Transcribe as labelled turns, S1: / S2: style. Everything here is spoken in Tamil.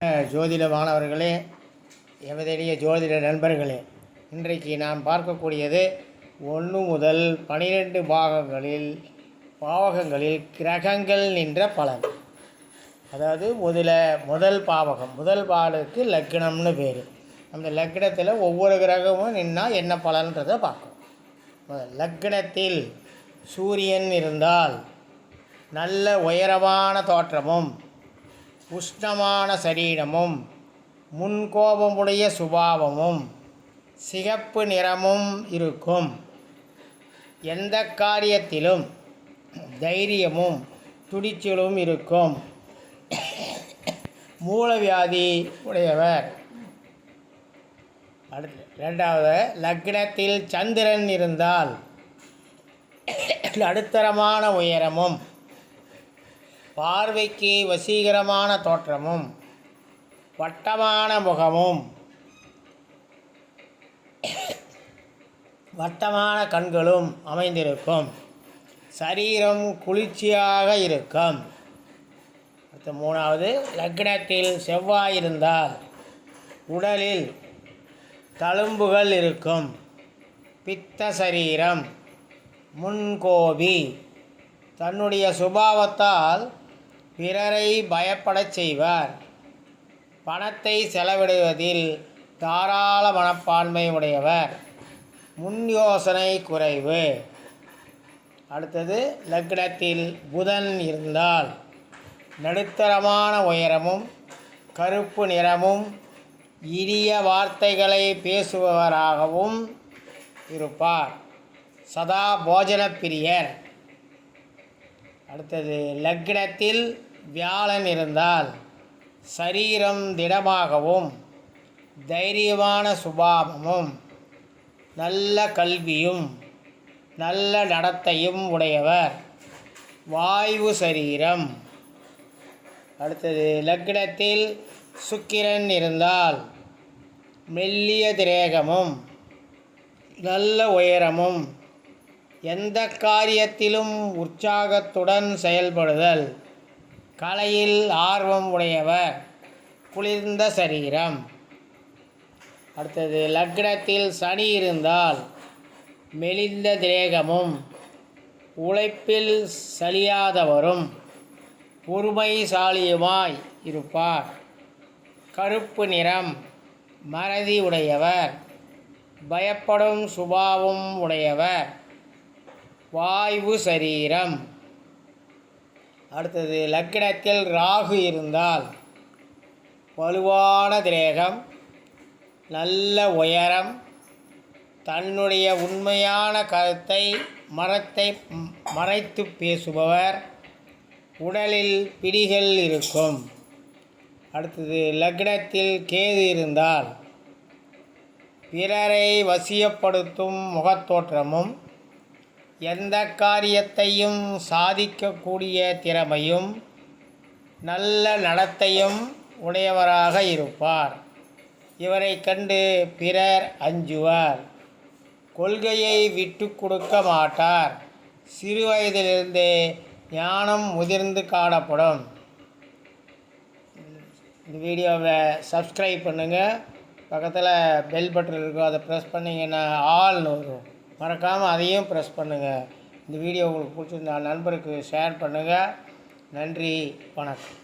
S1: ஜோதிட மாணவர்களே, எமதெளிய ஜோதிட நண்பர்களே, இன்றைக்கு நாம் பார்க்கக்கூடியது 1 முதல் 12 பாவகங்களில் கிரகங்கள் நின்ற பலன். அதாவது முதல் பாவகம், முதல் பாலுக்கு லக்னம்னு பேர். அந்த லக்னத்தில் ஒவ்வொரு கிரகமும் நின்னால் என்ன பலன்றதை பார்க்கணும். லக்னத்தில் சூரியன் இருந்தால் நல்ல உயரமான தோற்றமும் உஷ்ணமான சரீரமும் முன்கோபமுடைய சுபாவமும் சிகப்பு நிறமும் இருக்கும். எந்த காரியத்திலும் தைரியமும் துடிச்சலும் இருக்கும். மூலவியாதி உடையவர். அடுத்து 2வது, லக்னத்தில் சந்திரன் இருந்தால் நடுத்தரமான உயரமும் பார்வைக்கு வசீகரமான தோற்றமும் வட்டமான முகமும் வட்டமான கண்களும் அமைந்திருக்கும். சரீரம் குளிர்ச்சியாக இருக்கும். அடுத்த 3வது, லக்னத்தில் செவ்வாய் இருந்தால் உடலில் தழும்புகள் இருக்கும். பித்த சரீரம், முன்கோபி, தன்னுடைய சுபாவத்தால் பிறரை பயப்படச் செய்வார். பணத்தை செலவிடுவதில் தாராள மனப்பான்மை உடையவர். முன் யோசனை குறைவு. அடுத்தது, லக்னத்தில் புதன் இருந்தால் நடுத்தரமான உயரமும் கருப்பு நிறமும் இனிய வார்த்தைகளை பேசுபவராகவும் இருப்பார். சதா போஜன பிரியர். அடுத்தது, லக்னத்தில் வியாழன் இருந்தால் சரீரம் திடமாகவும் தைரியமான சுபாவமும் நல்ல கல்வியும் நல்ல நடத்தையும் உடையவர். வாயு சரீரம். அடுத்தது, லக்னத்தில் சுக்கிரன் இருந்தால் மெல்லிய திரேகமும் நல்ல உயரமும் எந்த காரியத்திலும் உற்சாகத்துடன் செயல்படுதல். கலையில் ஆர்வம் உடையவர். குளிர்ந்த சரீரம். அடுத்தது, லக்னத்தில் சனி இருந்தால் மெலிந்த திரேகமும் உழைப்பில் சலியாதவரும் பொறுமைசாலியுமாய் இருப்பார். கருப்பு நிறம், மறதி உடையவர். பயப்படும் சுபாவம் உடையவர். வாயு சரீரம். அடுத்தது, லக்னத்தில் ராகு இருந்தால் வலுவான திரேகம், நல்ல உயரம், தன்னுடைய உண்மையான கருத்தை மறைத்து பேசுபவர். உடலில் பிடிகள் இருக்கும். அடுத்தது, லக்னத்தில் கேது இருந்தால் பிறரை வசியப்படுத்தும் முகத்தோற்றமும் எந்த காரியத்தையும் சாதிக்கக்கூடிய திறமையும் நல்ல நடத்தையும் உடையவராக இருப்பார். இவரை கண்டு பிறர் அஞ்சுவார். கொள்கையை விட்டு கொடுக்க மாட்டார். சிறு வயதிலிருந்தே ஞானம் முதிர்ந்து காணப்படும். இந்த வீடியோவை சப்ஸ்கிரைப் பண்ணுங்கள். பக்கத்தில் பெல் பட்டன் இருக்கும், அதை ப்ரெஸ் பண்ணிங்கன்னா ஆல்னு வரும். மறக்காமல் அதையும் ப்ரெஸ் பண்ணுங்கள். இந்த வீடியோ உங்களுக்கு பிடிச்சிருந்தா நண்பருக்கு ஷேர் பண்ணுங்கள். நன்றி, வணக்கம்.